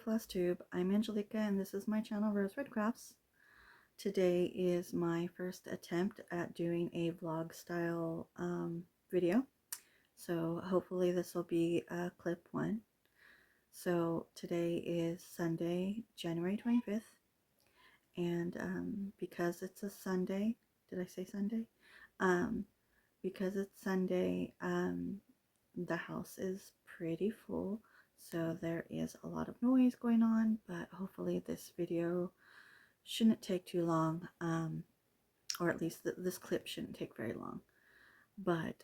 Flosstube. I'm Angelica and this is my channel Rose Red Crafts. Today is my first attempt at doing a vlog style video. So hopefully this will be a clip one. So today is Sunday, January 25th. And because it's a Sunday, did I say Sunday? Because it's Sunday, the house is pretty full. So there is a lot of noise going on, but hopefully this video shouldn't take too long, or at least this clip shouldn't take very long. But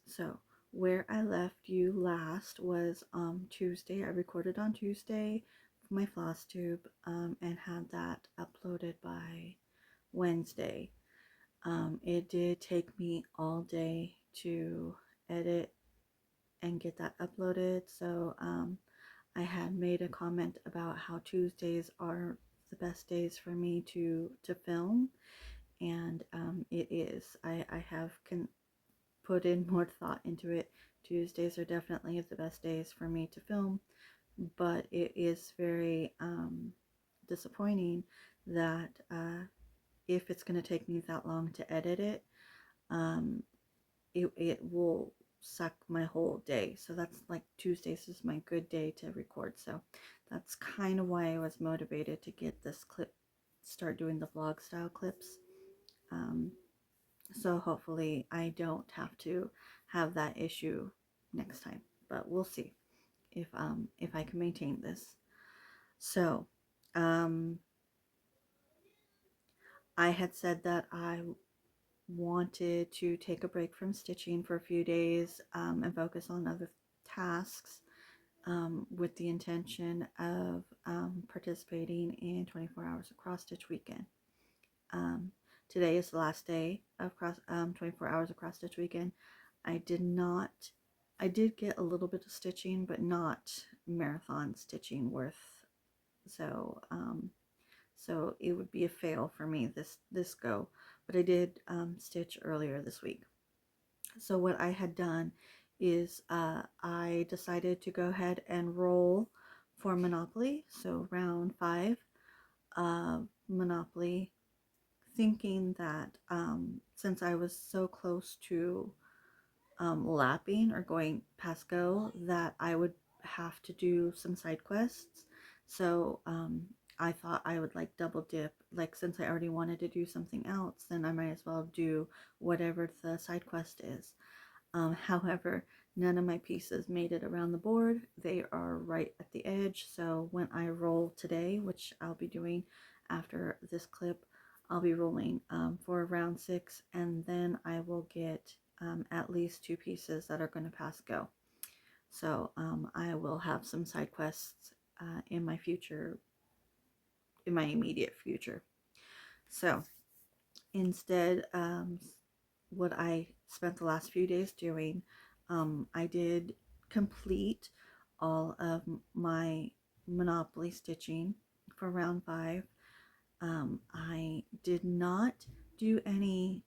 so where I left you last was Tuesday. I recorded on Tuesday for my Flosstube and had that uploaded by Wednesday. It did take me all day to edit and get that uploaded. So I had made a comment about how Tuesdays are the best days for me to film, and it is. I have put in more thought into it. Tuesdays are definitely the best days for me to film, but it is very disappointing that if it's going to take me that long to edit it, it will suck my whole day. So that's like Tuesdays is my good day to record. So that's kind of why I was motivated to get this clip, start doing the vlog style clips. So hopefully I don't have to have that issue next time, but we'll see if I can maintain this. So I had said that I wanted to take a break from stitching for a few days and focus on other tasks with the intention of participating in 24 hours of cross stitch weekend. Today is the last day of 24 hours of cross stitch weekend. I did get a little bit of stitching, but not marathon stitching worth. So so it would be a fail for me this go, but I did stitch earlier this week. So what I had done is I decided to go ahead and roll for Monopoly, so round 5 Monopoly, thinking that since I was so close to lapping or going past go, that I would have to do some side quests. So I thought I would like double dip, like since I already wanted to do something else, then I might as well do whatever the side quest is. However, none of my pieces made it around the board. They are right at the edge. So when I roll today, which I'll be doing after this clip, I'll be rolling for round 6, and then I will get at least 2 pieces that are going to pass go. So I will have some side quests in my future, in my immediate future. So instead, what I spent the last few days doing, I did complete all of my Monopoly stitching for round 5. I did not do any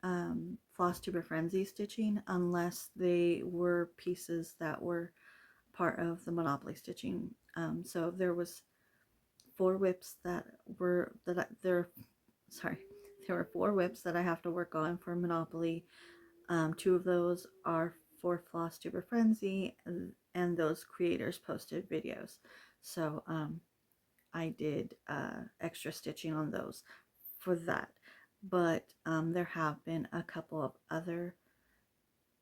Flosstube Frenzy stitching unless they were pieces that were part of the Monopoly stitching. So there was 4 whips that were there were 4 whips that I have to work on for Monopoly. 2 of those are for Flosstube Frenzy, and those creators posted videos. So I did extra stitching on those for that. But there have been a couple of other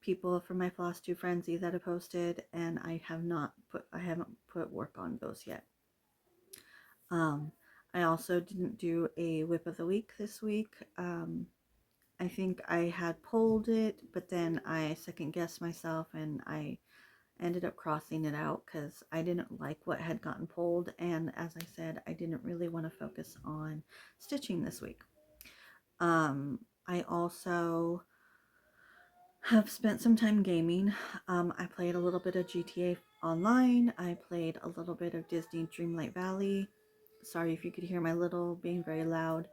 people from my Flosstube Frenzy that have posted, and I haven't put work on those yet. I also didn't do a whip of the week this week. I think I had pulled it, but then I second guessed myself and I ended up crossing it out because I didn't like what had gotten pulled, and as I said, I didn't really want to focus on stitching this week. I also have spent some time gaming. I played a little bit of GTA Online. I played a little bit of Disney Dreamlight Valley. Sorry if you could hear my little being very loud.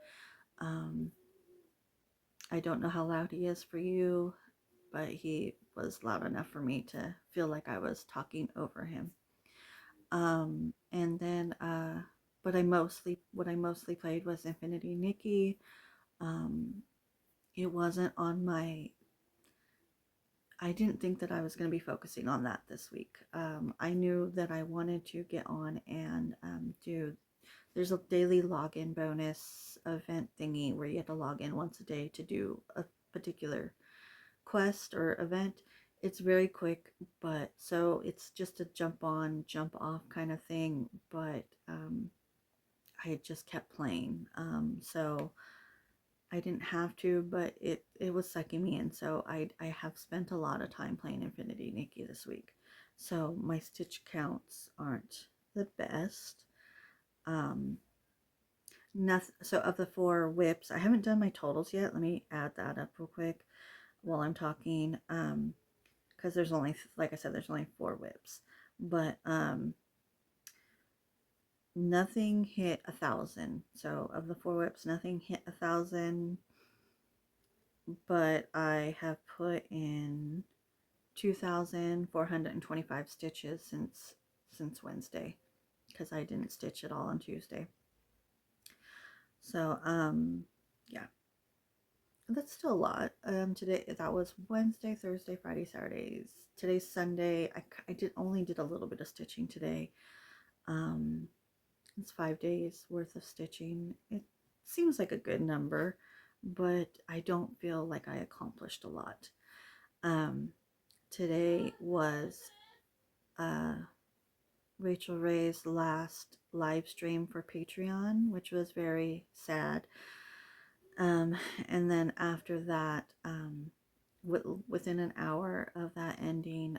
I don't know how loud he is for you, but he was loud enough for me to feel like I was talking over him. And then but what I mostly played was Infinity Nikki. um it wasn't on my I didn't think that I was going to be focusing on that this week. I knew that I wanted to get on and do, there's a daily login bonus event thingy where you have to log in once a day to do a particular quest or event. It's very quick, but so it's just a jump on, jump off kind of thing. But I just kept playing. So I didn't have to, but it was sucking me in. So I have spent a lot of time playing Infinity Nikki this week. So my stitch counts aren't the best. Um, nothing. So of the 4 whips, I haven't done my totals yet. Let me add that up real quick while I'm talking. Because there's only, like I said, there's only 4 whips, but nothing hit 1,000. So of the 4 whips, nothing hit 1,000. But I have put in 2,425 stitches since Wednesday, because I didn't stitch at all on Tuesday. So yeah, that's still a lot. Today, that was Wednesday, Thursday, Friday, Saturdays. Today's Sunday. I only did a little bit of stitching today. It's 5 days worth of stitching. It seems like a good number, but I don't feel like I accomplished a lot. Today was Rachel Ray's last live stream for Patreon, which was very sad. And then after that, within an hour of that ending,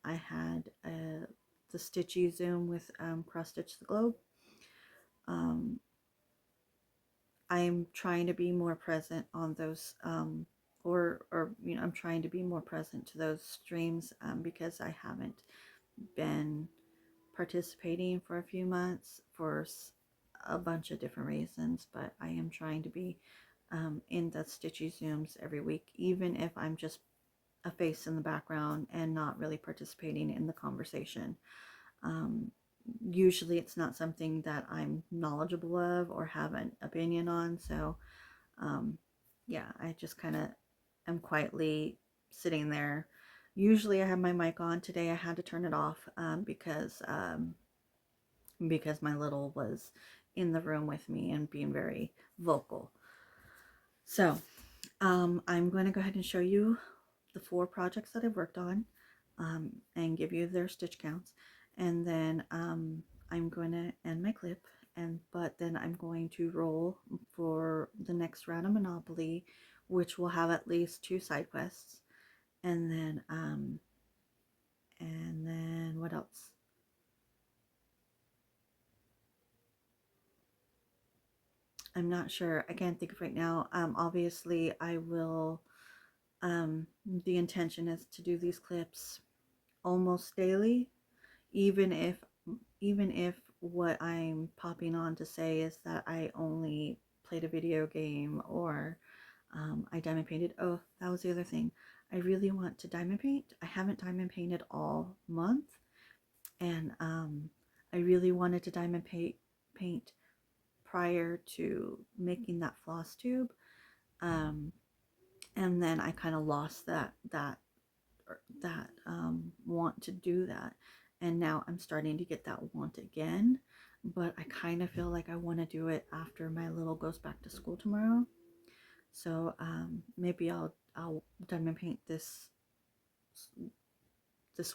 I had the Stitchy Zoom with Cross Stitch the Globe. I'm trying to be more present on those, or you know, I'm trying to be more present to those streams because I haven't been participating for a few months for a bunch of different reasons, but I am trying to be in the Stitchy Zooms every week, even if I'm just a face in the background and not really participating in the conversation. Usually it's not something that I'm knowledgeable of or have an opinion on, so yeah, I just kind of am quietly sitting there. Usually I have my mic on. Today I had to turn it off because my little was in the room with me and being very vocal. So I'm going to go ahead and show you the 4 projects that I've worked on and give you their stitch counts, and then I'm going to end my clip, but then I'm going to roll for the next round of Monopoly, which will have at least 2 side quests, and then what else? I'm not sure. I can't think of right now. Obviously, I will. The intention is to do these clips almost daily, even if what I'm popping on to say is that I only played a video game or I diamond painted. Oh, that was the other thing. I really want to diamond paint. I haven't diamond painted all month, and I really wanted to diamond paint prior to making that Flosstube. And then I kind of lost that want to do that, and now I'm starting to get that want again, but I kind of feel like I want to do it after my little goes back to school tomorrow. So maybe I'll diamond paint this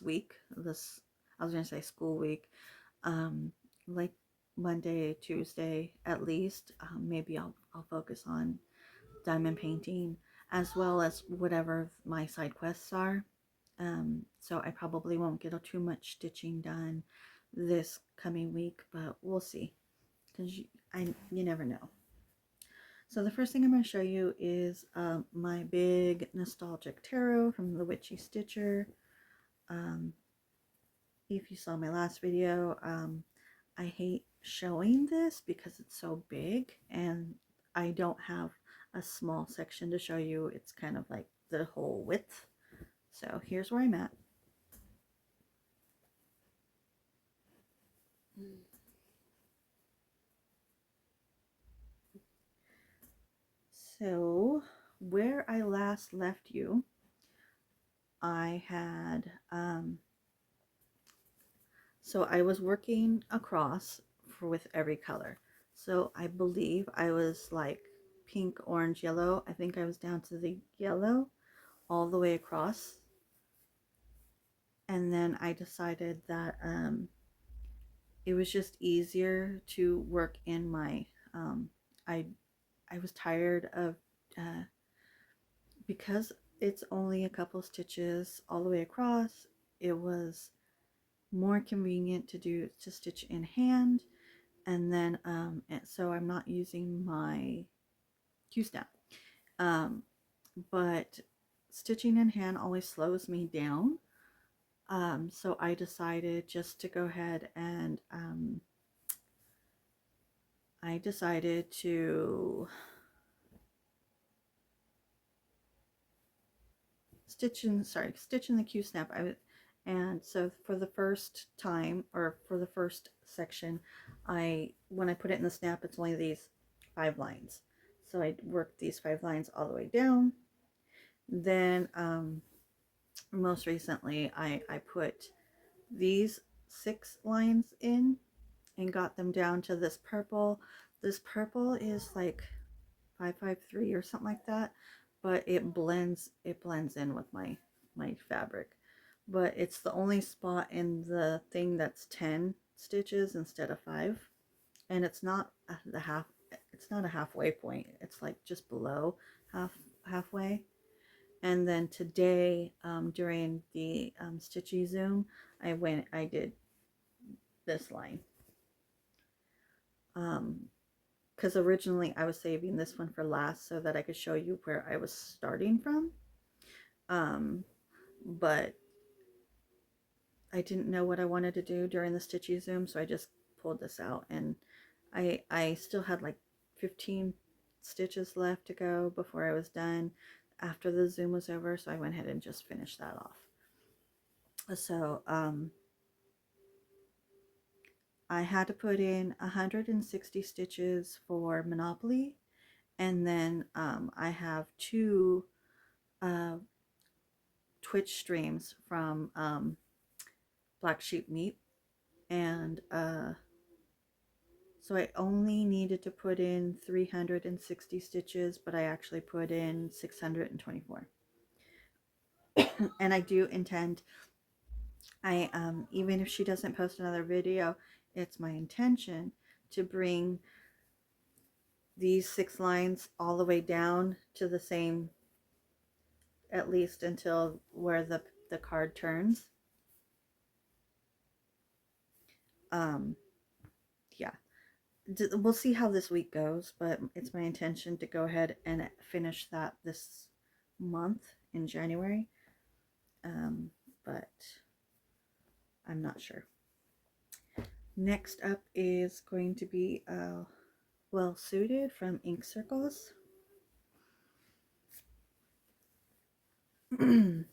week. I was gonna say school week, like Monday, Tuesday at least. Maybe I'll focus on diamond painting as well as whatever my side quests are. So I probably won't get too much stitching done this coming week, but we'll see, because you never know. So the first thing I'm going to show you is my big nostalgic tarot from the Witchy Stitcher. If you saw my last video, I hate showing this because it's so big and I don't have a small section to show you. It's kind of like the whole width. So here's where I'm at. So where I last left you, I had so I was working across with every color. So I believe I was like pink, orange, yellow. I think I was down to the yellow all the way across. And then I decided that it was just easier to work in my I I was tired of uh, because it's only a couple stitches all the way across. It was more convenient to stitch in hand, and then and so I'm not using my Q-snap. Um, but stitching in hand always slows me down. So I decided just to go ahead and I decided to stitch in the Q-snap. And so for the first time, or for the first section, when I put it in the snap, it's only these 5 lines. So I worked these 5 lines all the way down. Then most recently I put these 6 lines in and got them down to this purple. This purple is like 553 or something like that, but it blends in with my fabric. But it's the only spot in the thing that's 10 stitches instead of 5, and it's not it's not a halfway point. It's like just below halfway. And then today, during the stitchy zoom, I did this line. Because originally I was saving this one for last so that I could show you where I was starting from. But I didn't know what I wanted to do during the stitchy zoom, so I just pulled this out, and I still had like 15 stitches left to go before I was done after the zoom was over, so I went ahead and just finished that off. So I had to put in 160 stitches for Monopoly, and then I have 2 Twitch streams from Black Sheep Meat, and so I only needed to put in 360 stitches, but I actually put in 624. And I do intend, even if she doesn't post another video, it's my intention to bring these 6 lines all the way down to the same, at least until where the card turns. Yeah, we'll see how this week goes, but it's my intention to go ahead and finish that this month in January. But I'm not sure. Next up is going to be Well Suited from Ink Circles. Here's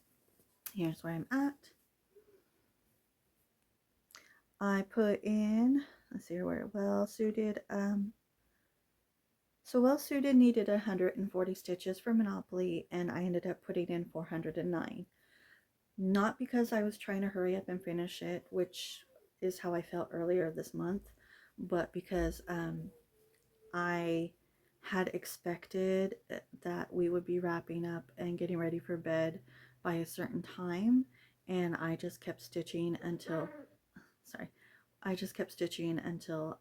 where I'm at. I put in, let's see where Well Suited. So Well Suited needed 140 stitches for Monopoly, and I ended up putting in 409. Not because I was trying to hurry up and finish it, which is how I felt earlier this month, but because I had expected that we would be wrapping up and getting ready for bed by a certain time, and I just kept stitching until, sorry, I just kept stitching until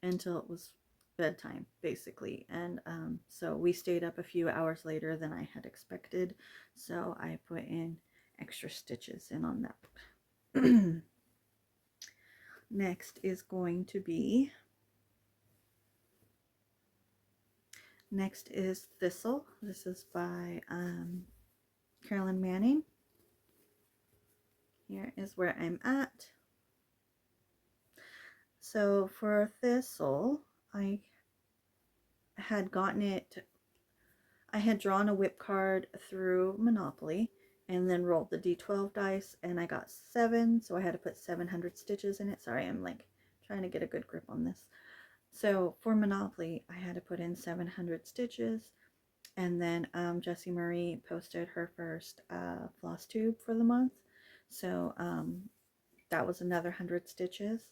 it was bedtime, basically. And so we stayed up a few hours later than I had expected, so I put in extra stitches in on that. Next is going to be, next is Thistle. This is by Carolyn Manning. Here is where I'm at. So for Thistle, I had gotten it, I had drawn a whip card through Monopoly and then rolled the D12 dice, and I got 7, so I had to put 700 stitches in it. Sorry, I'm like trying to get a good grip on this. So for Monopoly, I had to put in 700 stitches, and then Jessie Marie posted her first Flosstube for the month, so that was another 100 stitches.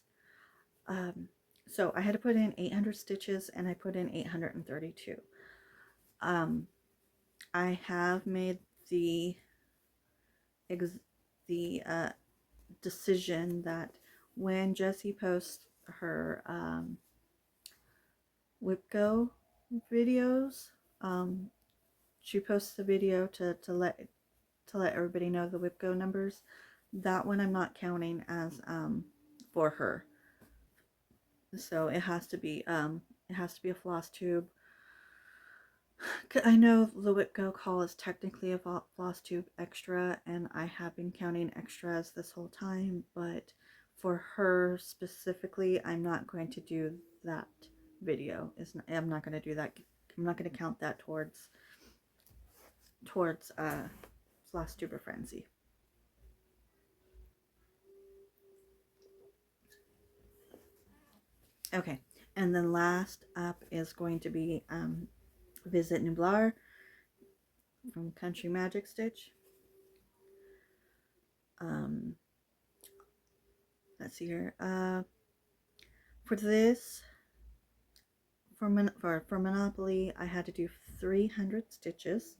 Um, so I had to put in 800 stitches, and I put in 832. I have made the decision that when Jessie posts her WhipGo videos, she posts the video to let everybody know the WhipGo numbers. That one I'm not counting as for her. So it has to be a Flosstube. I know the WhipGo call is technically a Flosstube extra, and I have been counting extras this whole time, but for her specifically, I'm not going to do that video. I'm not going to do that. I'm not going to count that towards Flosstuber Frenzy. Okay, and then last up is going to be Visit Nublar from Country Magic Stitch. Let's see here. For this, for Monopoly, I had to do 300 stitches,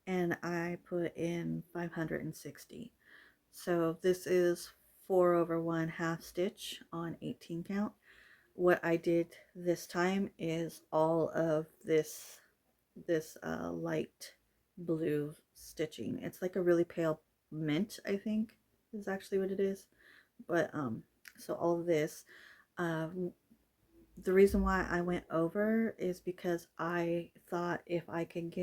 and I put in 560. So this is 4/1 half stitch on 18 count. What I did this time is all of this light blue stitching. It's like a really pale mint, I think is actually what it is. But so all of this, the reason why I went over is because I thought if I could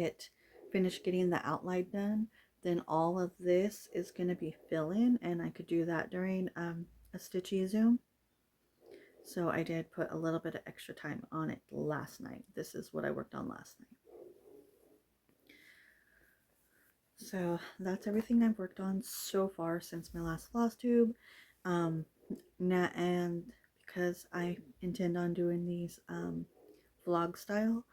finish getting the outline done, then all of this is going to be fill-in, and I could do that during a stitchy zoom. So I did put a little bit of extra time on it last night. This is what I worked on last night. So that's everything I've worked on so far since my last Flosstube. And because I intend on doing these vlog style,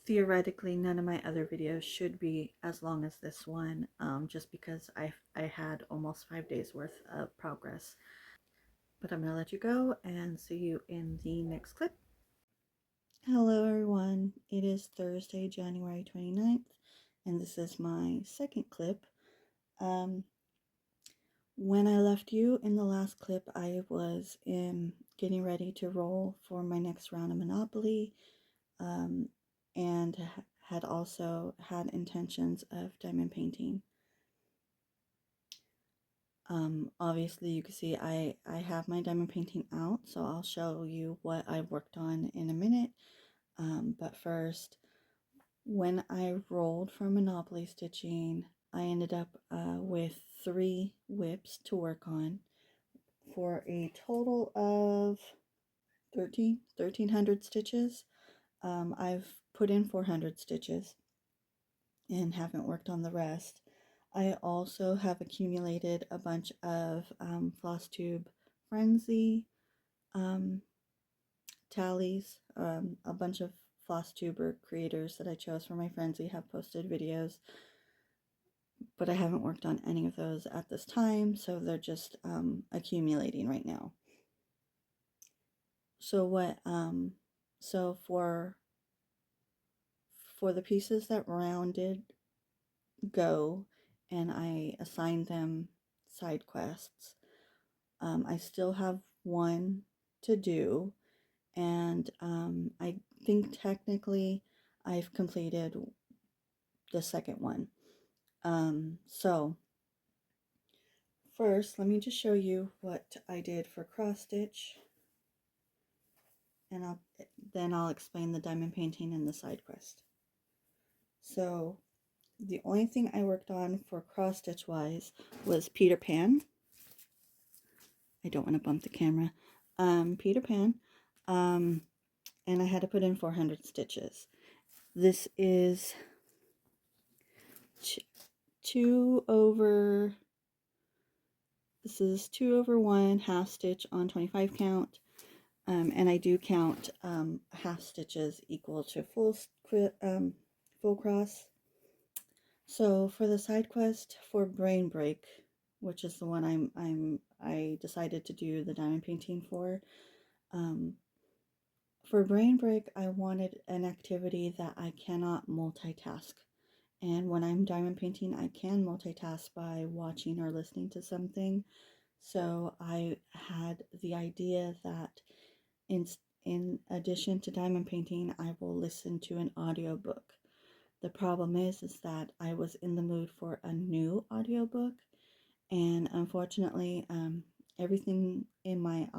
theoretically none of my other videos should be as long as this one, just because I had almost 5 days worth of progress. But I'm going to let you go and see you in the next clip. Hello everyone, it is Thursday, January 29th, and this is my second clip. When I left you in the last clip, I was getting ready to roll for my next round of Monopoly, and had also had intentions of diamond painting. Obviously you can see I have my diamond painting out, so I'll show you what I worked on in a minute. But first, when I rolled for Monopoly stitching, I ended up with 3 whips to work on for a total of 1,300 stitches. I've put in 400 stitches and haven't worked on the rest. I also have accumulated a bunch of Flosstube Frenzy tallies. A bunch of Flosstuber creators that I chose for my Frenzy have posted videos, but I haven't worked on any of those at this time, so they're just accumulating right now. So so for the pieces that rounded go and I assigned them side quests, I still have one to do, and I think technically I've completed the second one. So first, let me just show you what I did for cross stitch, and then I'll explain the diamond painting and the side quest. So the only thing I worked on for cross stitch wise was Peter Pan. I don't want to bump the camera. Peter Pan, and I had to put in 400 stitches. This is 2 over This is 2/1 half stitch on 25 count, and I do count half stitches equal to full cross. So for the side quest for Brain Break, which is the one I decided to do the diamond painting for. For Brain Break, I wanted an activity that I cannot multitask. And when I'm diamond painting, I can multitask by watching or listening to something. So I had the idea that in addition to diamond painting, I will listen to an audiobook. The problem is that I was in the mood for a new audiobook, and unfortunately, everything in my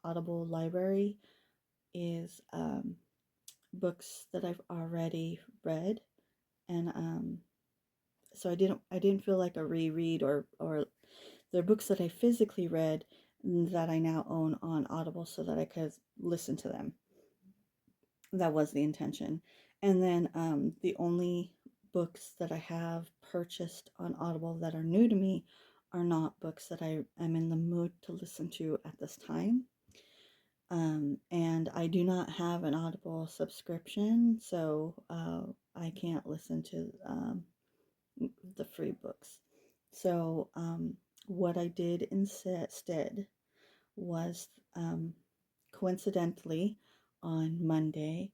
Audible library is books that I've already read, and so I didn't feel like a reread, or they're books that I physically read that I now own on Audible so that I could listen to them. That was the intention. And then the only books that I have purchased on Audible that are new to me are not books that I am in the mood to listen to at this time. And I do not have an Audible subscription, so I can't listen to the free books. So what I did instead was coincidentally on Monday,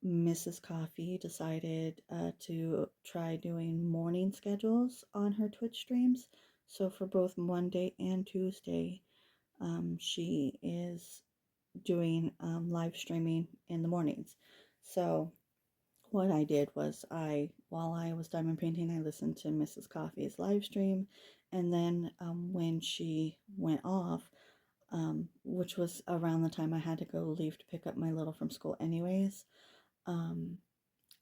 Mrs. Coffee decided to try doing morning schedules on her Twitch streams. So for both Monday and Tuesday, she is doing live streaming in the mornings. So what I did was while I was diamond painting, I listened to Mrs. Coffee's live stream, and then when she went off, which was around the time I had to go leave to pick up my little from school anyways, I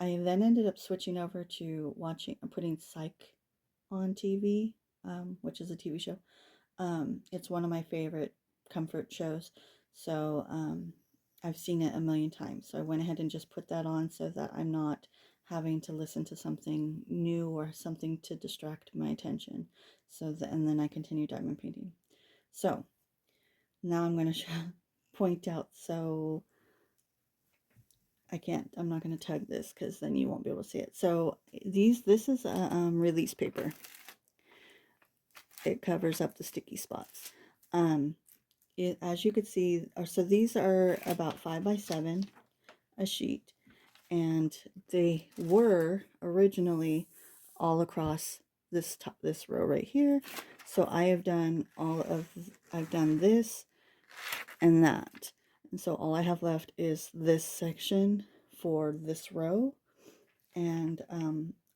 then ended up switching over to putting Psych on TV, which is a TV show. It's one of my favorite comfort shows, so I've seen it a million times. So I went ahead and just put that on so that I'm not having to listen to something new or something to distract my attention. And then I continue diamond painting. So now I'm going to point out. So I'm not going to tug this because then you won't be able to see it. So this is a release paper. It covers up the sticky spots. As you could see, so these are about 5 by 7 a sheet, and they were originally all across this row right here. So I've done this and that, and so all I have left is this section for this row, and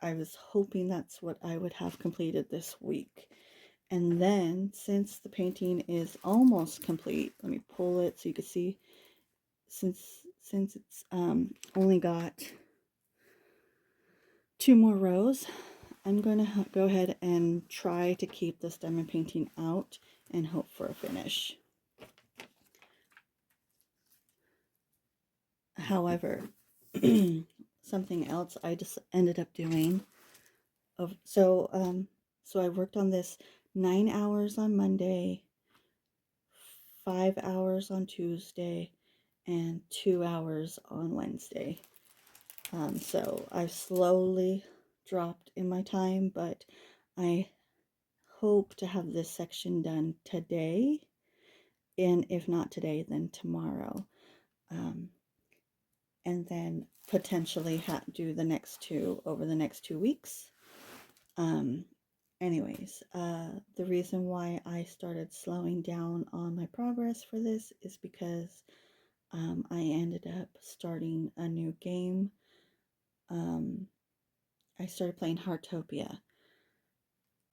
I was hoping that's what I would have completed this week. And then, since the painting is almost complete, let me pull it so you can see. Since it's only got 2 more rows, I'm going to go ahead and try to keep this diamond painting out and hope for a finish. However, something else I just ended up doing. So I worked on this 9 hours on Monday, 5 hours on Tuesday, and 2 hours on Wednesday. So I've slowly dropped in my time, but I hope to have this section done today, and if not today, then tomorrow. And then potentially do the next 2 over the next 2 weeks. Anyways, the reason why I started slowing down on my progress for this is because I ended up starting a new game. I started playing Heartopia,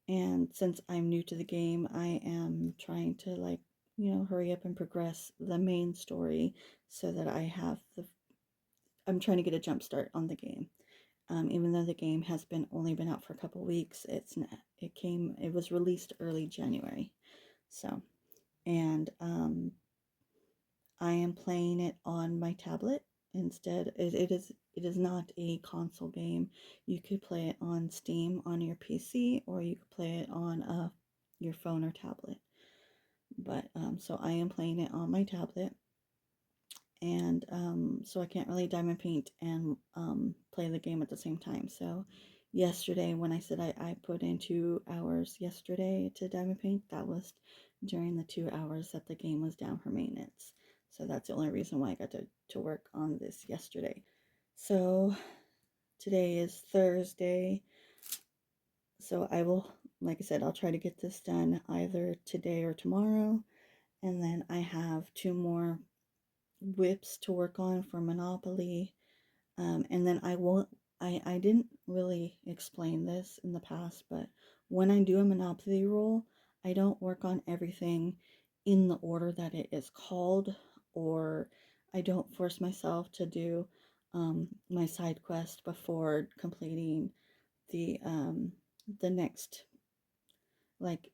and since I'm new to the game, I am trying to hurry up and progress the main story so that I'm trying to get a jump start on the game. Even though the game has only been out for a couple weeks, it was released early January. So, and I am playing it on my tablet instead. It is not a console game. You could play it on Steam on your PC, or you could play it on your phone or tablet. but so I am playing it on my tablet, and so I can't really diamond paint and play the game at the same time. So yesterday, when I said I put in 2 hours yesterday to diamond paint, that was during the 2 hours that the game was down for maintenance. So that's the only reason why I got to work on this yesterday. So today is Thursday, so I will, like I said, I'll try to get this done either today or tomorrow. And then I have 2 more whips to work on for Monopoly. And then I didn't really explain this in the past, but when I do a Monopoly roll, I don't work on everything in the order that it is called, or I don't force myself to do my side quest before completing the next, like,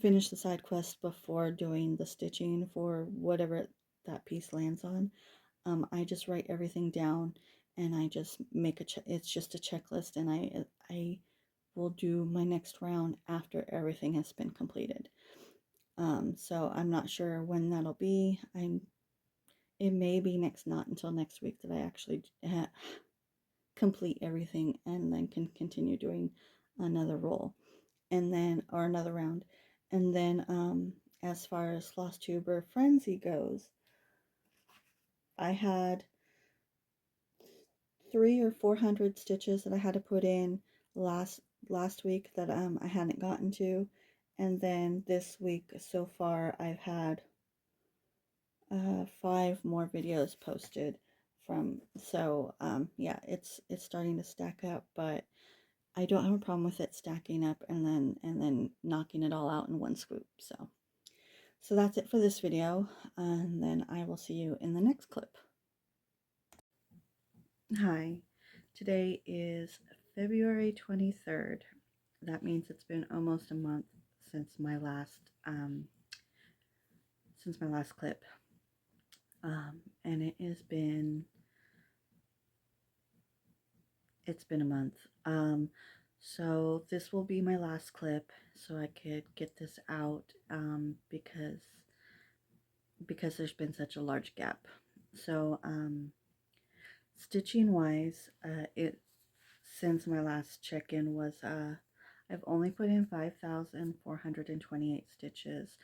finish the side quest before doing the stitching for whatever that piece lands on. I just write everything down, and I just make it's just a checklist, and I will do my next round after everything has been completed. So I'm not sure when that'll be. It may be not until next week that I actually complete everything and then can continue doing another roll, and then, or another round. And then as far as Flosstube Frenzy goes, I had 300 or 400 stitches that I had to put in last week that I hadn't gotten to, and then this week so far I've had 5 more videos posted from. So yeah, it's starting to stack up, but I don't have a problem with it stacking up and then knocking it all out in one swoop. So that's it for this video, and then I will see you in the next clip. Hi, today is February 23rd. That means it's been almost a month since my last clip, and it's been a month. So this will be my last clip, so I could get this out because there's been such a large gap. So stitching wise, since my last check-in was I've only put in 5,428 stitches,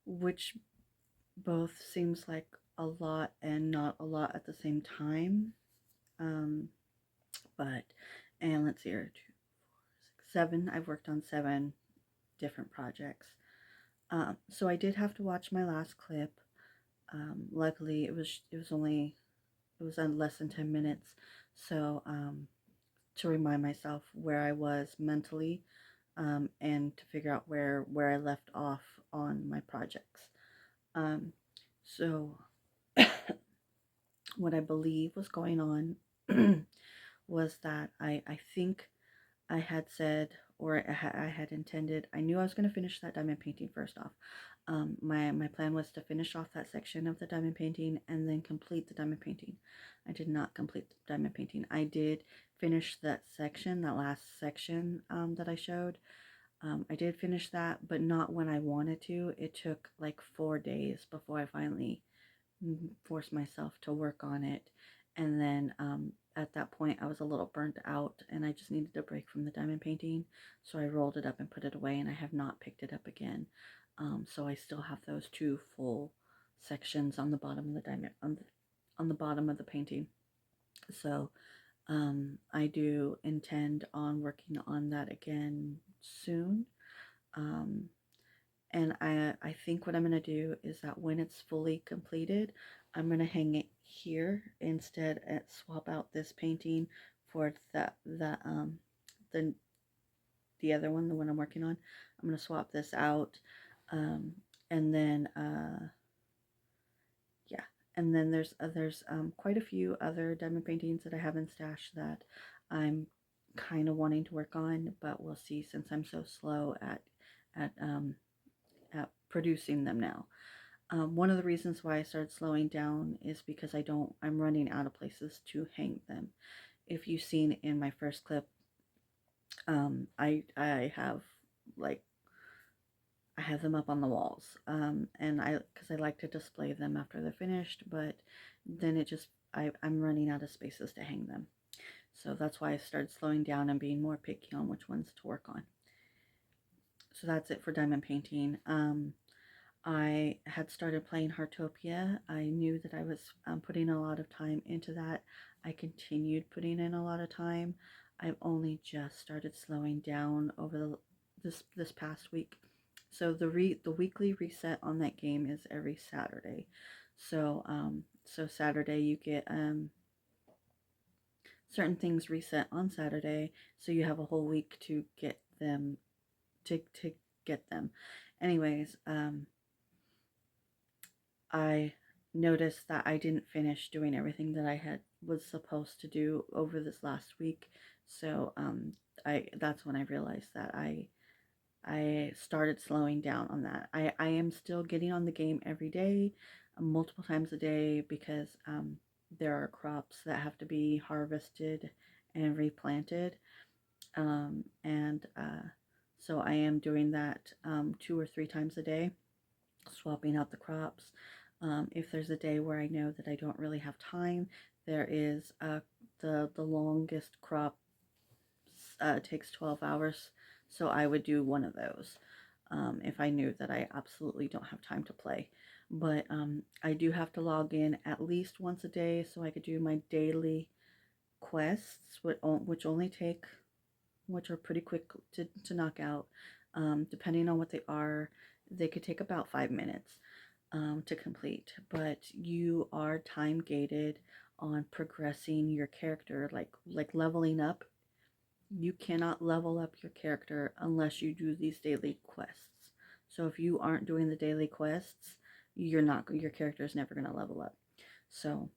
which both seems like a lot and not a lot at the same time. But, and let's see here, 2, 4, 6, 7. I've worked on 7 different projects. So I did have to watch my last clip. Luckily, it was on less than 10 minutes. So to remind myself where I was mentally, and to figure out where I left off on my projects. So what I believe was going on was that I think I had said, or I had intended, I knew I was going to finish that diamond painting first off. My plan was to finish off that section of the diamond painting and then complete the diamond painting. I did not complete the diamond painting. I did finish that section, that last section that I showed. I did finish that, but not when I wanted to. It took like 4 days before I finally forced myself to work on it. And then at that point I was a little burnt out and I just needed a break from the diamond painting, so I rolled it up and put it away, and I have not picked it up again. So I still have those 2 full sections on the bottom of the diamond, on the bottom of the painting. So I do intend on working on that again soon. And I think what I'm going to do is that when it's fully completed, I'm going to hang it here instead, and swap out this painting for the other one, the one I'm working on. I'm going to swap this out, and then yeah, and then there's quite a few other diamond paintings that I have in stash that I'm kind of wanting to work on, but we'll see, since I'm so slow at producing them now. One of the reasons why I started slowing down is because I'm running out of places to hang them. If you've seen in my first clip, I have like I have them up on the walls, and because I like to display them after they're finished, but then I'm running out of spaces to hang them. So that's why I started slowing down and being more picky on which ones to work on. So that's it for diamond painting. I had started playing Heartopia. I knew that I was putting a lot of time into that. I continued putting in a lot of time. I've only just started slowing down over this past week. So the weekly reset on that game is every Saturday. So Saturday you get certain things reset on Saturday, so you have a whole week to get them to get them. Anyways, I noticed that I didn't finish doing everything that I was supposed to do over this last week. So I that's when I realized that I started slowing down on that. I am still getting on the game every day, multiple times a day, because there are crops that have to be harvested and replanted. And so I am doing that 2 or 3 times a day, swapping out the crops. If there's a day where I know that I don't really have time, there is the longest crop takes 12 hours, so I would do one of those if I knew that I absolutely don't have time to play. But I do have to log in at least once a day so I could do my daily quests, which only take, which are pretty quick to knock out. Depending on what they are, they could take about 5 minutes to complete, but you are time gated on progressing your character, like leveling up. You cannot level up your character unless you do these daily quests. So if you aren't doing the daily quests, your character is never going to level up. So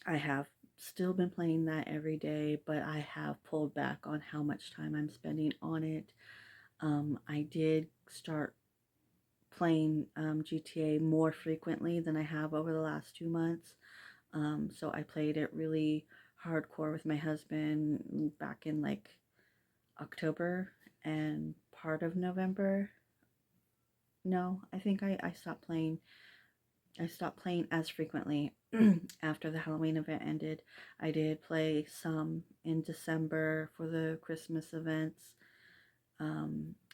I have still been playing that every day, but I have pulled back on how much time I'm spending on it. I did start playing GTA more frequently than I have over the last 2 months. So I played it really hardcore with my husband back in like October and part of November. No, I think I stopped playing. I stopped playing as frequently after the Halloween event ended. I did play some in December for the Christmas events.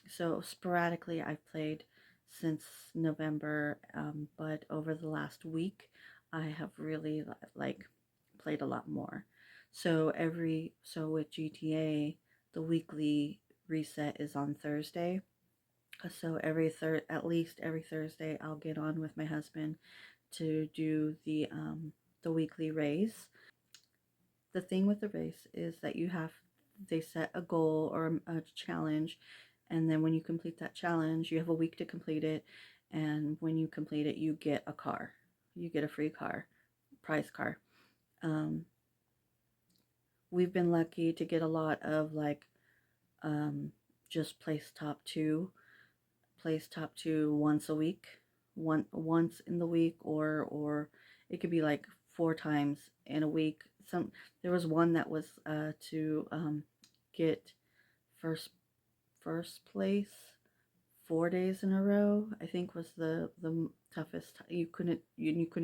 So sporadically I've played since November, but over the last week I have really like played a lot more. So with GTA, the weekly reset is on Thursday. So at least every Thursday I'll get on with my husband to do the weekly race. The thing with the race is that they set a goal or a challenge, and then when you complete that challenge, you have a week to complete it, and when you complete it, you get a car. You get a free car, prize car. Um, we've been lucky to get a lot of like just place top two once a week, once in the week, or it could be like 4 times in a week. There was one that was to get first first place 4 days in a row. I think was the toughest. You couldn't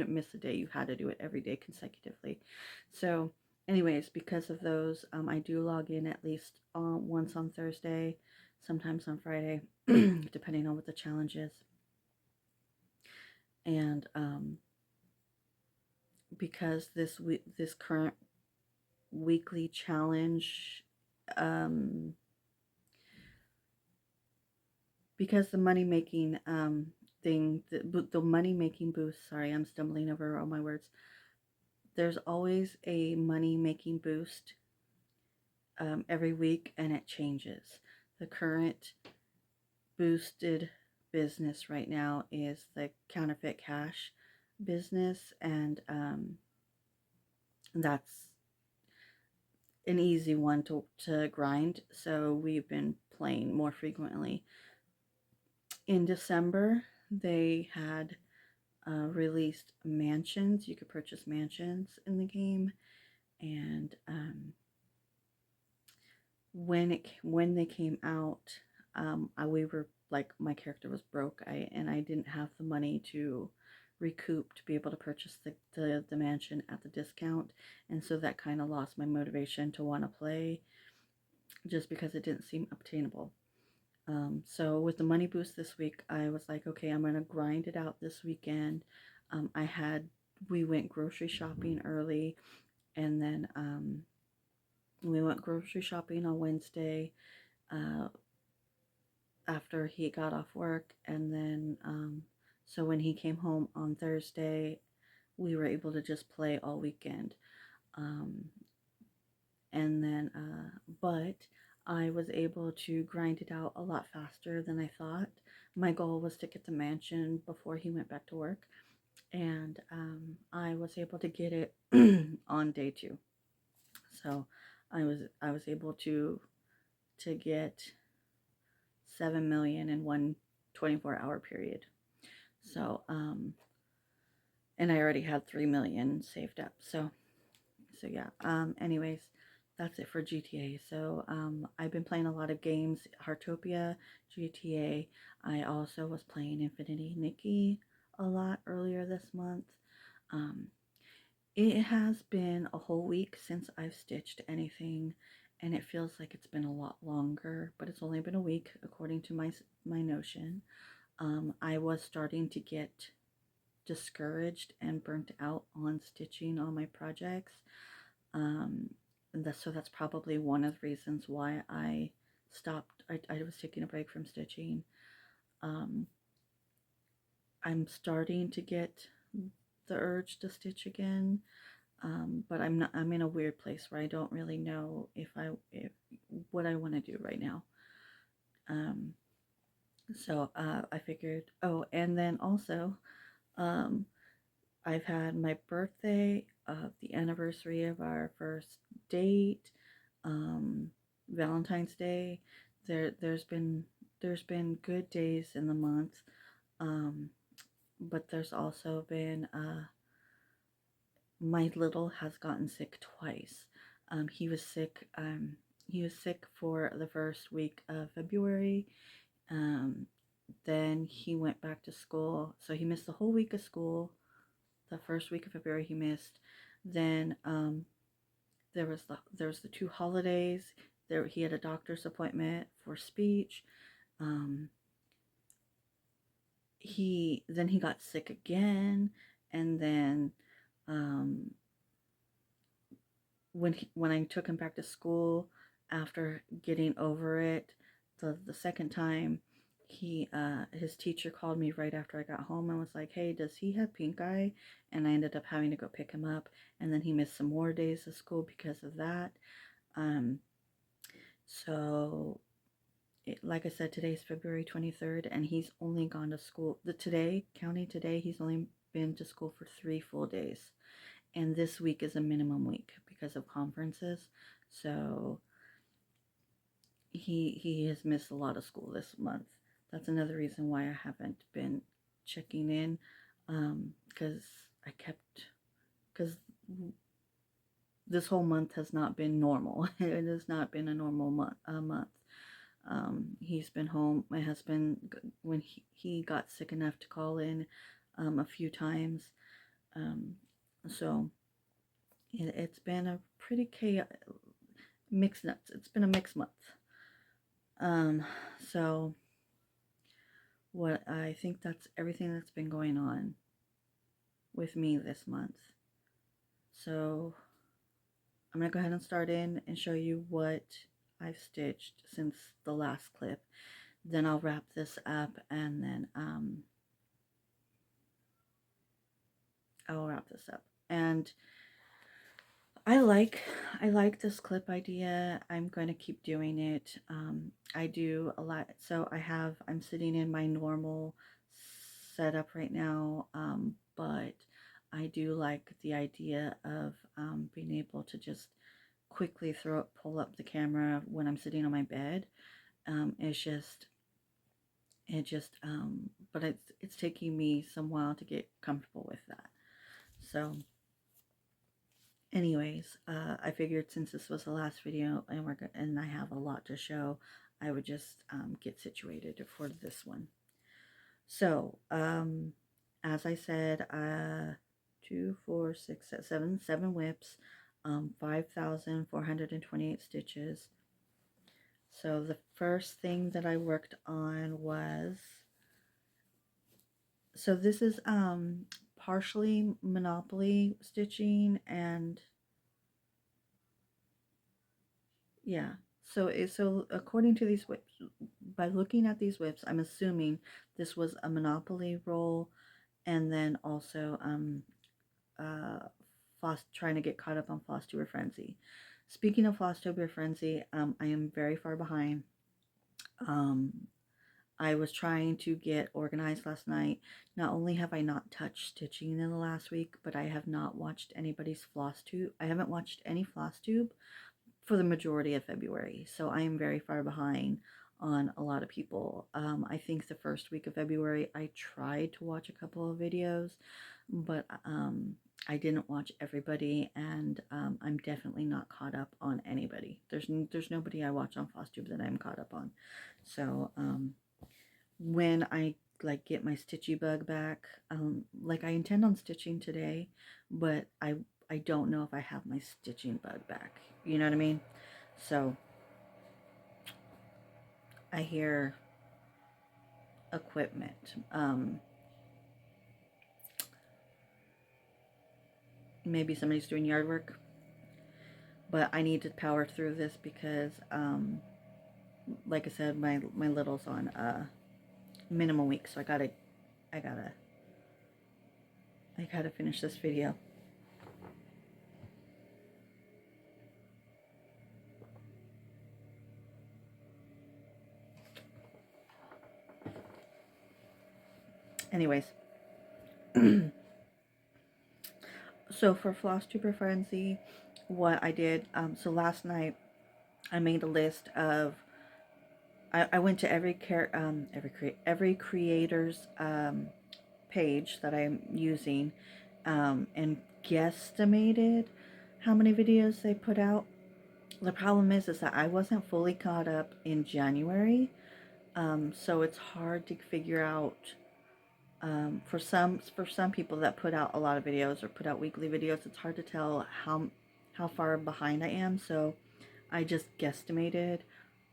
miss a day. You had to do it every day consecutively. So anyways, because of those, I do log in at least once on Thursday, sometimes on Friday, depending on what the challenge is. And because this current weekly challenge, because the money making thing, the money making boost. Sorry, I'm stumbling over all my words. There's always a money making boost every week, and it changes. The current boosted business right now is the counterfeit cash business, and that's an easy one to grind. So we've been playing more frequently. In December, they had released mansions. You could purchase mansions in the game, and when they came out, we were like, my character was broke, and I didn't have the money to recoup to be able to purchase the mansion at the discount, and so that kind of lost my motivation to want to play, just because it didn't seem obtainable. So with the money boost this week, I was like, okay, I'm gonna grind it out this weekend. I had We went grocery shopping early, and then we went grocery shopping on Wednesday, uh, after he got off work, and then so when he came home on Thursday, we were able to just play all weekend. Um, and then but I was able to grind it out a lot faster than I thought. My goal was to get the mansion before he went back to work, and I was able to get it on day 2. So I was able to get 7 million in one 24-hour period. So and I already had 3 million saved up. So yeah. Anyways, that's it for GTA. So I've been playing a lot of games: Heartopia, GTA. I also was playing Infinity Nikki a lot earlier this month. Um, it has been a whole week since I've stitched anything, and it feels like it's been a lot longer, but it's only been a week according to my Notion. I was starting to get discouraged and burnt out on stitching on my projects. Um, so that's probably one of the reasons why I stopped. I was taking a break from stitching. Um, I'm starting to get the urge to stitch again, but I'm not. I'm in a weird place where I don't really know if what I want to do right now. Um, so I figured. Oh, and then also, um, I've had my birthday, the anniversary of our first date, um, Valentine's Day. There's been good days in the month, um, but there's also been my little has gotten sick twice. He was sick. He was sick for the first week of February. Um, then he went back to school, so he missed the whole week of school. The first week of February he missed. Then there was the 2 holidays. There he had a doctor's appointment for speech. Um, he got sick again, and then um, when I took him back to school after getting over it the second time, his teacher called me right after I got home and was like, "Hey, does he have pink eye?" And I ended up having to go pick him up, and then he missed some more days of school because of that. Um, so like I said, today's February 23rd, and he's only gone to school counting today, he's only been to school for 3 full days. And this week is a minimum week because of conferences. So he has missed a lot of school this month. That's another reason why I haven't been checking in, because because this whole month has not been normal. It has not been a normal month. He's been home. My husband, when he got sick enough to call in a few times. So it's been a pretty chaotic, mixed nuts. It's been a mixed month. So what I think that's everything that's been going on with me this month. So I'm gonna go ahead and start in and show you what I've stitched since the last clip. Then I'll wrap this up, and then I'll wrap this up. And I like this clip idea. I'm going to keep doing it. I do a lot. So I'm sitting in my normal setup right now, but I do like the idea of being able to just quickly pull up the camera when I'm sitting on my bed. But it's taking me some while to get comfortable with that. So anyways, I figured since this was the last video and I have a lot to show, I would just get situated for this one. So, as I said, 2, 4, 6, 7 whips, 5,428 stitches. So the first thing that I worked on was, so this is partially Monopoly stitching, and yeah, so according to these whips, by looking at these whips, I'm assuming this was a Monopoly roll, and then also trying to get caught up on Flosstube Frenzy. Speaking of Flosstube Frenzy, I am very far behind. I was trying to get organized last night. Not only have I not touched stitching in the last week, but I have not watched anybody's Flosstube. I haven't watched any Flosstube for the majority of February, so I am very far behind on a lot of people. I think the first week of February I tried to watch a couple of videos, but I didn't watch everybody, and I'm definitely not caught up on anybody. There's nobody I watch on Flosstube that I'm caught up on. So when I like get my stitchy bug back, like I intend on stitching today, but I don't know if I have my stitching bug back. You know what I mean? So I hear equipment. Maybe somebody's doing yard work, but I need to power through this because, like I said, my little's on minimum week, so I gotta finish this video. Anyways, so for Flosstube Frenzy, what I did, so last night I made a list of, I went to every creator's page that I'm using, and guesstimated how many videos they put out. The problem is that I wasn't fully caught up in January, so it's hard to figure out. For some people that put out a lot of videos or put out weekly videos, it's hard to tell how far behind I am. So I just guesstimated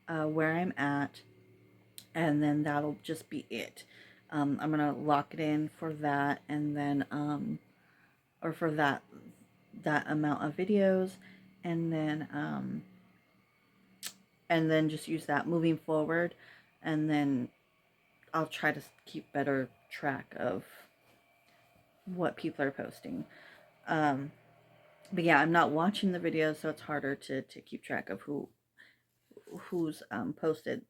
where I'm at, and then that'll just be it. I'm gonna lock it in for that, and then or for that amount of videos, and then just use that moving forward, and then I'll try to keep better track of what people are posting. But yeah, I'm not watching the videos, so it's harder to keep track of who's posted.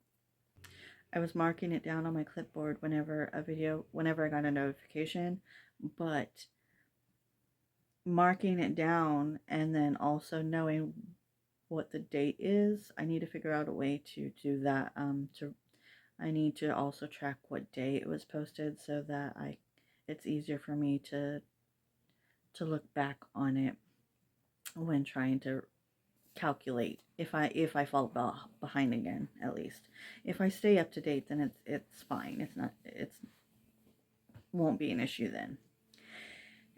I was marking it down on my clipboard whenever I got a notification, but marking it down and then also knowing what the date is, I need to figure out a way to do that. I need to also track what day it was posted so that it's easier for me to look back on it when trying to calculate if I fall behind again. At least if I stay up to date, then it's fine. It's won't be an issue then.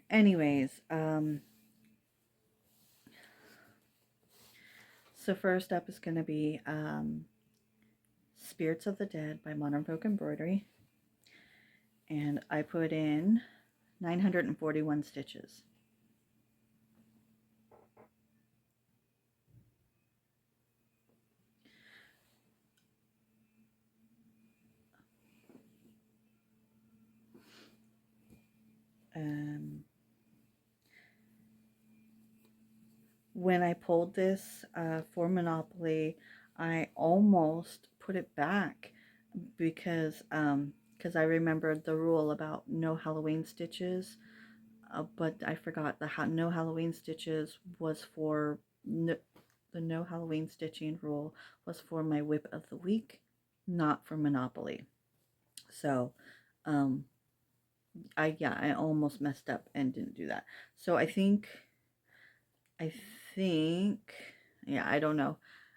Anyways, so first up is going to be Spirits of the Dead by Modern Folk Embroidery, and I put in 941 stitches. When I pulled this for Monopoly, I almost put it back because I remembered the rule about no Halloween stitches, but I forgot the no Halloween stitches was for the no Halloween stitching rule was for my whip of the week, not for Monopoly. So I almost messed up and didn't do that. So I think I think, yeah, I don't know.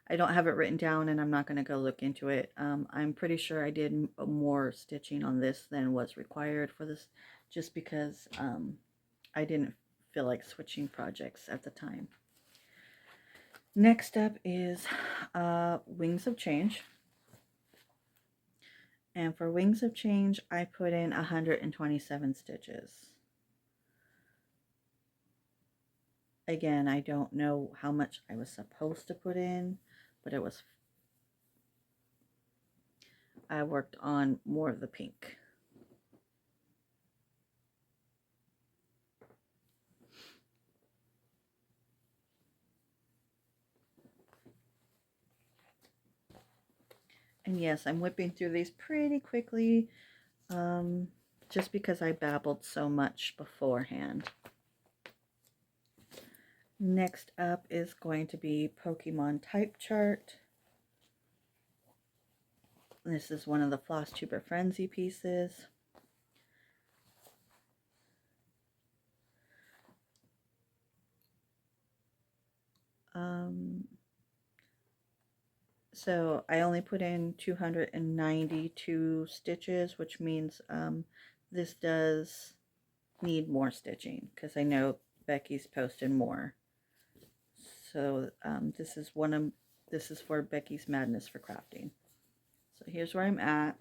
I don't have it written down and I'm not going to go look into it. I'm pretty sure I did more stitching on this than was required for this, just because I didn't feel like switching projects at the time. Next up is Wings of Change. And for Wings of Change, I put in 127 stitches. Again, I don't know how much I was supposed to put in, but I worked on more of the pink. And yes, I'm whipping through these pretty quickly, just because I babbled so much beforehand. Next up is going to be Pokemon Type Chart. This is one of the Flosstube Frenzy pieces. So I only put in 292 stitches, which means this does need more stitching because I know Becky's posted more. So this is for Becky's Madness for Crafting. So here's where I'm at.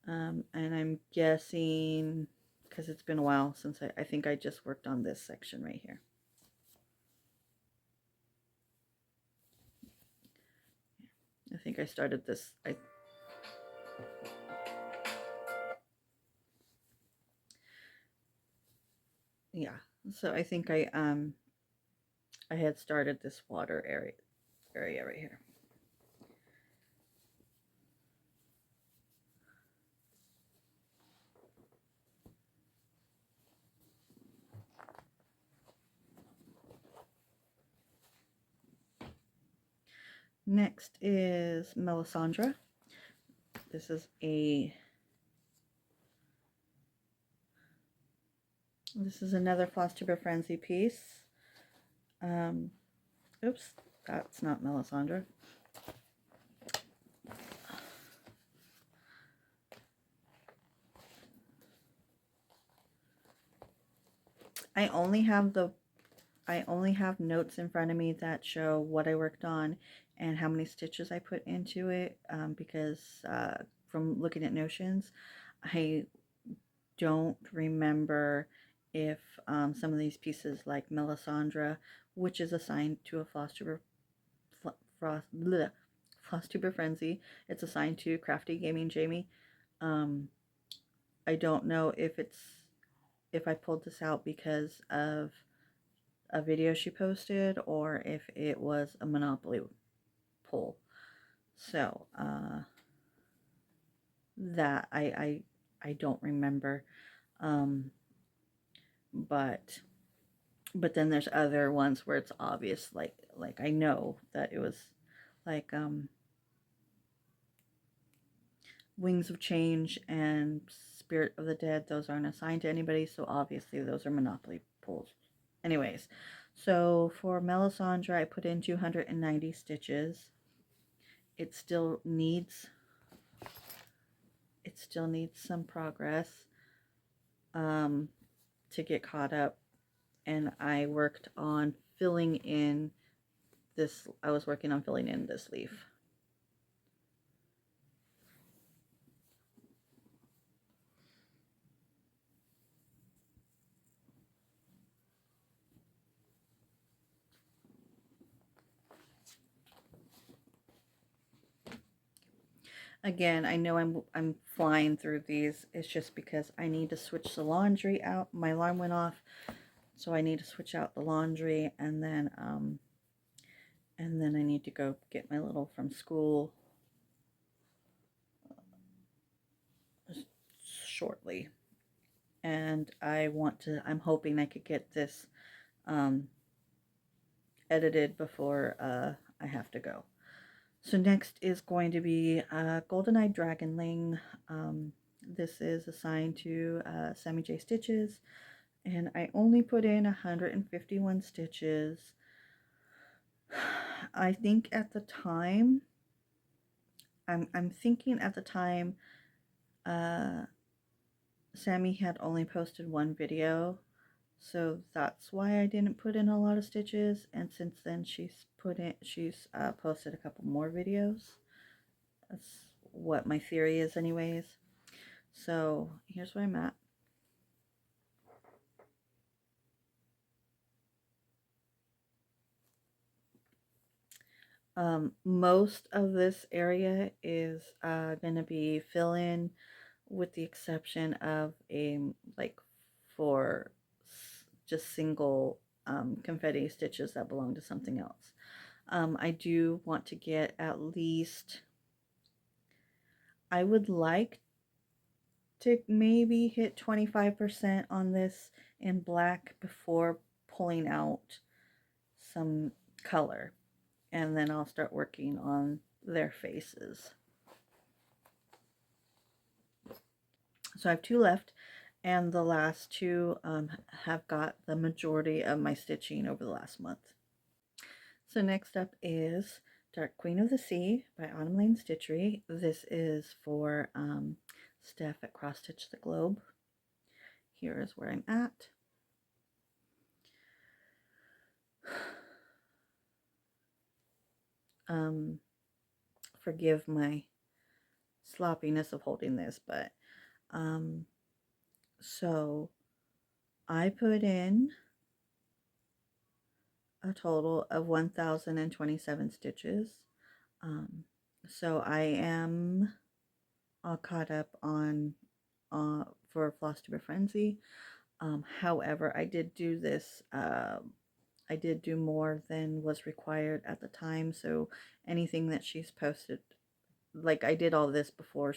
And I'm guessing, because it's been a while since I think I just worked on this section right here. I think I started this. Yeah. So I think I had started this water area right here. Next is Melisandre. This is another Flosstube Frenzy piece. Oops, that's not Melisandre. I only have notes in front of me that show what I worked on and how many stitches I put into it, because from looking at Notions, I don't remember if some of these pieces, like Melisandre, which is assigned to a Flosstube Frenzy, it's assigned to Crafty Gaming Jamie. I don't know if I pulled this out because of a video she posted or if it was a Monopoly pull. So that I don't remember. But then there's other ones where it's obvious, like I know that it was like Wings of Change and Spirit of the Dead. Those aren't assigned to anybody, so obviously those are Monopoly pulls. Anyways, so for Melisandre, I put in 290 stitches. It still needs some progress to get caught up, and I worked on filling in this. I was working on filling in this leaf. Again, I know I'm flying through these. It's just because I need to switch the laundry out. My alarm went off, so I need to switch out the laundry, and then I need to go get my little from school shortly. And I'm hoping I could get this edited before I have to go. So next is going to be GoldenEye Dragonling. This is assigned to Sammy J Stitches, and I only put in 151 stitches. I think at the time, I'm thinking at the time, Sammy had only posted one video, so that's why I didn't put in a lot of stitches. And since then, she's posted a couple more videos. That's what my theory is, anyways. So here's where I'm at. Most of this area is going to be fill-in, with the exception of for just single confetti stitches that belong to something else. I do want to get at least, I would like to maybe hit 25% on this in black before pulling out some color, and then I'll start working on their faces. So I have 2 left, and the last 2 have got the majority of my stitching over the last month. So next up is Dark Queen of the Sea by Autumn Lane Stitchery. This is for Steph at Cross Stitch the Globe. Here is where I'm at. Forgive my sloppiness of holding this, but so I put in a total of 1,027 stitches. So I am all caught up on for Flosstube Frenzy. However, I did do this. I did do more than was required at the time. So anything that she's posted, like I did all this before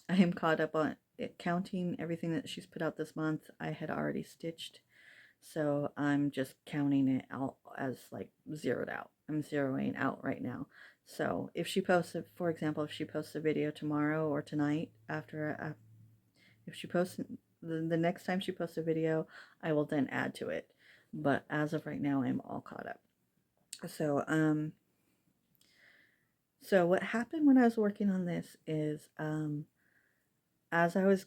I am caught up on it, counting everything that she's put out this month. I had already stitched, so I'm just counting it out as like zeroed out. I'm zeroing out right now. So if she posts, for example, if she posts a video tomorrow or tonight after, if she posts the next time she posts a video, I will then add to it. But as of right now, I'm all caught up. So so what happened when I was working on this is as I was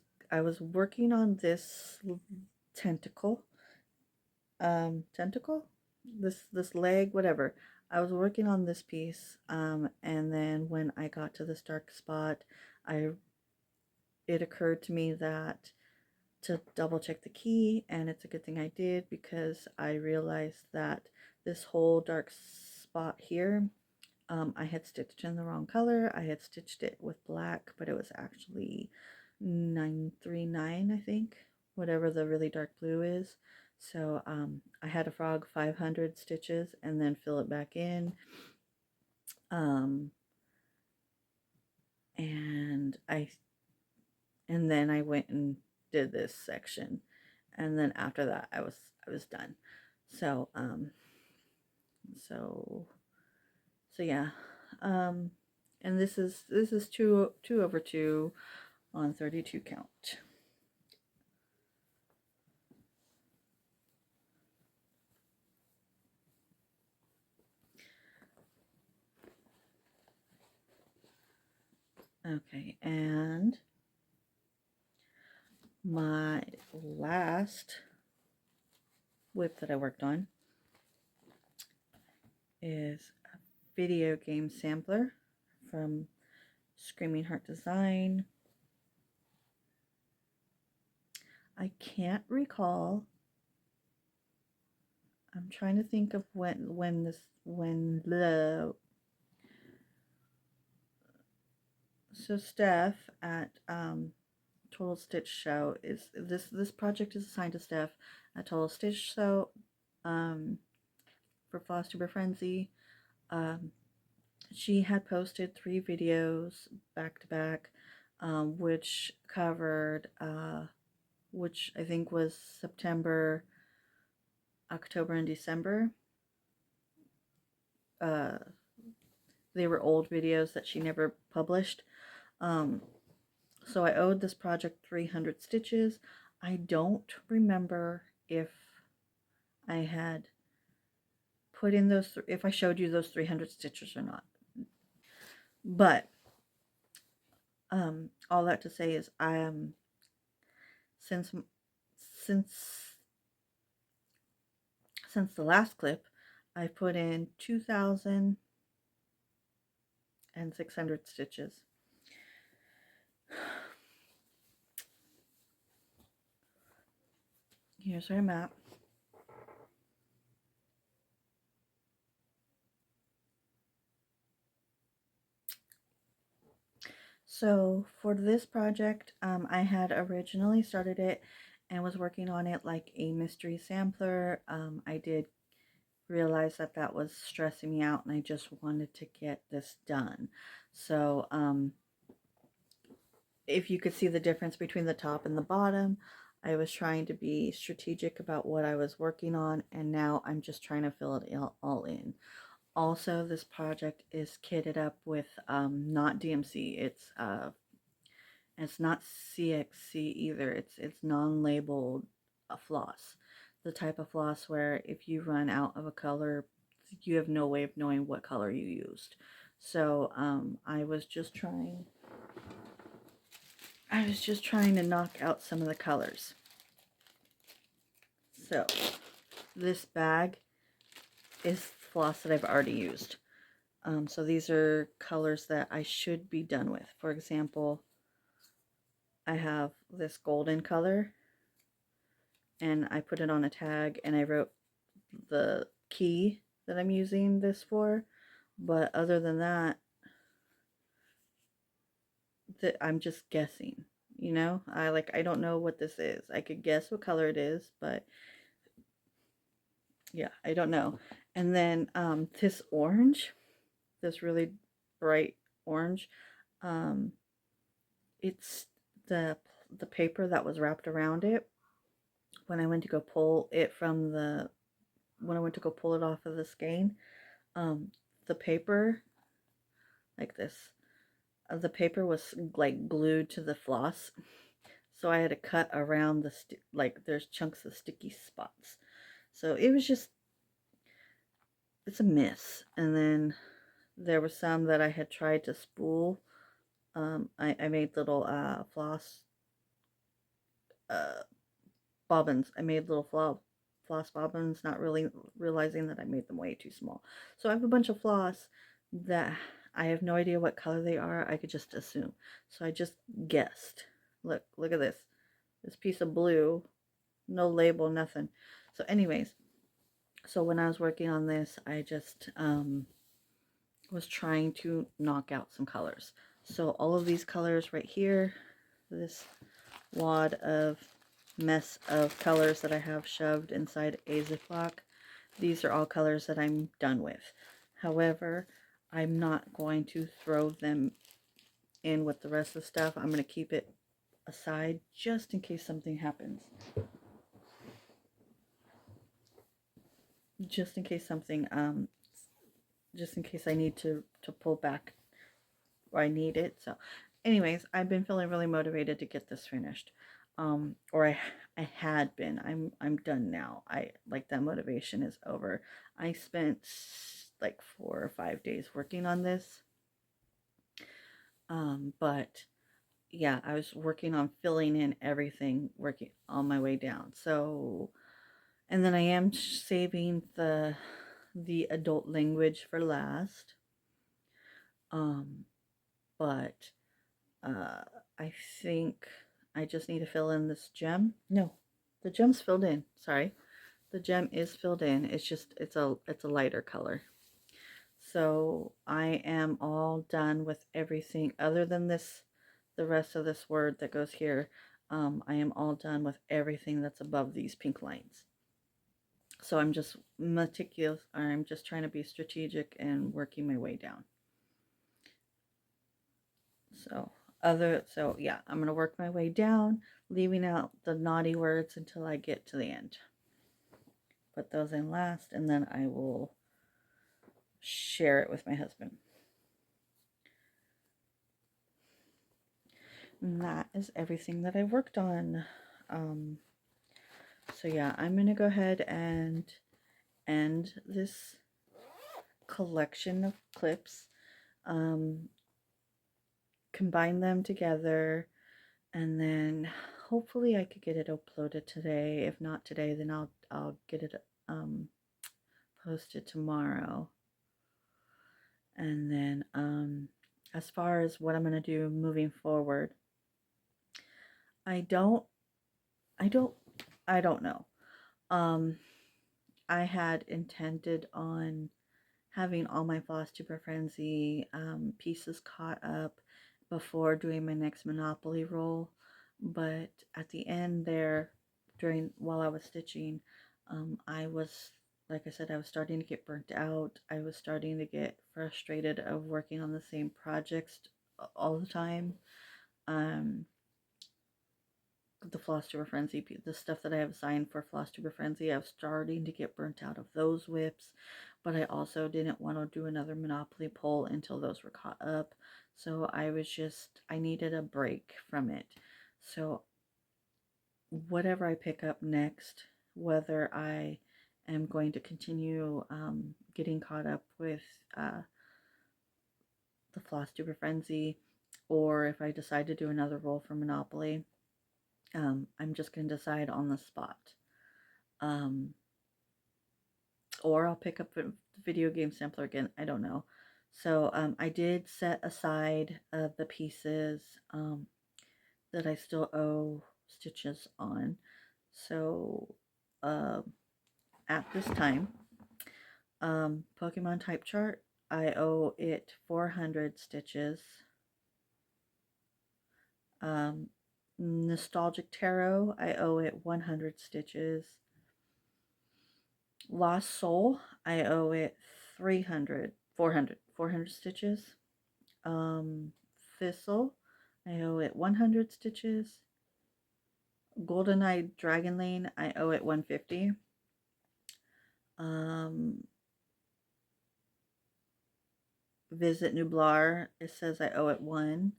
working on this tentacle, this leg, whatever. I was working on this piece, and then when I got to this dark spot, it occurred to me that to double check the key, and it's a good thing I did, because I realized that this whole dark spot here, I had stitched in the wrong color. I had stitched it with black, but it was actually 939, I think, whatever the really dark blue is. So I had to frog 500 stitches and then fill it back in. And then I went and did this section, and then after that I was done. So so yeah, and this is 2 over 2 on 32 count. Okay, and my last whip that I worked on is a video game sampler from Screaming Heart Design. I can't recall. I'm trying to think of when so Steph at Total Stitch Show is this project is assigned to Steph at Total Stitch Show for Flosstube Frenzy. She had posted 3 videos back to back, which covered which I think was September, October, and December. They were old videos that she never published. So I owed this project 300 stitches. I don't remember if I had put in those, if I showed you those 300 stitches or not. But all that to say is I am, since since since the last clip, I put in 2,600 stitches. Here's our map. So for this project, I had originally started it and was working on it like a mystery sampler. I did realize that that was stressing me out, and I just wanted to get this done. So if you could see the difference between the top and the bottom, I was trying to be strategic about what I was working on, and now I'm just trying to fill it all in. Also, this project is kitted up with not DMC. It's not CXC either. It's non-labeled floss. The type of floss where if you run out of a color, you have no way of knowing what color you used. So I was just trying to knock out some of the colors. So this bag is floss that I've already used. So these are colors that I should be done with. For example, I have this golden color, and I put it on a tag, and I wrote the key that I'm using this for. But other than that, I'm just guessing. You know, I don't know what this is. I could guess what color it is, but yeah, I don't know. And then this orange, this really bright orange, um, it's the paper that was wrapped around it when I went to go pull it from the when I went to go pull it off of the skein. The paper, like this, the paper was like glued to the floss, so I had to cut around the like there's chunks of sticky spots. So it was just, it's a mess. And then there were some that I had tried to spool. I made little floss uh, bobbins. I made little floss bobbins, not really realizing that I made them way too small. So I have a bunch of floss that I have no idea what color they are. I could just assume. So I just guessed. Look at this. This piece of blue, no label, nothing. So anyways, so when I was working on this, I just was trying to knock out some colors. So all of these colors right here, this wad of mess of colors that I have shoved inside a Ziploc, these are all colors that I'm done with. However, I'm not going to throw them in with the rest of the stuff. I'm going to keep it aside just in case something happens. Just in case something, just in case I need to pull back or I need it. So anyways, I've been feeling really motivated to get this finished. Or I had been. I'm done now. I like that motivation is over. I spent like 4 or 5 days working on this. But yeah, I was working on filling in everything, working on my way down. So, and then I am saving the adult language for last. But I think I just need to fill in this gem. No, the gem's filled in. Sorry, the gem is filled in. It's just it's a lighter color. So I am all done with everything other than this, the rest of this word that goes here. I am all done with everything that's above these pink lines. So I'm just meticulous, or I'm just trying to be strategic and working my way down. So yeah, I'm going to work my way down, leaving out the naughty words until I get to the end. Put those in last, and then I will share it with my husband. And that is everything that I worked on. So yeah, I'm going to go ahead and end this collection of clips, combine them together, and then hopefully I could get it uploaded today. If not today, then I'll get it posted tomorrow. And then as far as what I'm going to do moving forward, I don't know. I had intended on having all my Flosstube Frenzy pieces caught up before doing my next Monopoly roll, but at the end there, while I was stitching, I was, like I said, I was starting to get burnt out. I was starting to get frustrated of working on the same projects all the time. The Flosstube Frenzy, the stuff that I have assigned for Flosstube Frenzy, I was starting to get burnt out of those whips, but I also didn't want to do another Monopoly pull until those were caught up. So I needed a break from it. So whatever I pick up next, whether I am going to continue getting caught up with the Flosstube Frenzy, or if I decide to do another roll for Monopoly, I'm just going to decide on the spot. Or I'll pick up the video game sampler again. I don't know. So I did set aside the pieces that I still owe stitches on. So at this time, Pokemon type chart, I owe it 400 stitches. Nostalgic Tarot, I owe it 100 stitches. Lost Soul, I owe it 400 stitches. Thistle, I owe it 100 stitches. Goldeneye Dragon Lane, I owe it 150. Visit Nublar, it says I owe it 1.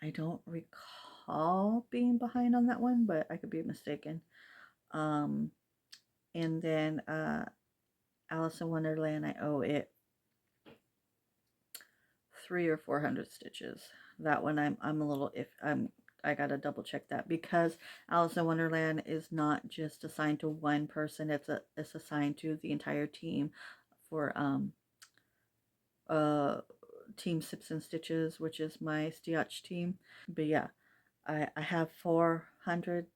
I don't recall being behind on that one, but I could be mistaken. And then Alice in Wonderland, I owe it 300 or 400 stitches. That one I'm a little I gotta double check that, because Alice in Wonderland is not just assigned to one person, it's assigned to the entire team for Team Sips and Stitches, which is my Stiach team. But yeah, I have 400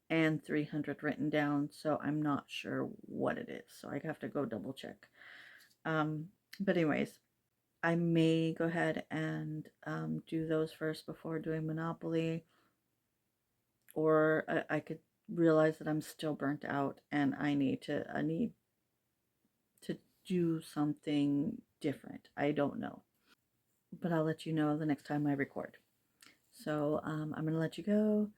and 300 written down, so I'm not sure what it is, so I have to go double check. But anyways, I may go ahead and do those first before doing Monopoly, or I could realize that I'm still burnt out and I need to do something different. I don't know, but I'll let you know the next time I record. So I'm gonna let you go.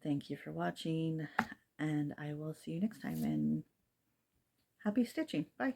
Thank you for watching, and I will see you next time, and happy stitching. Bye.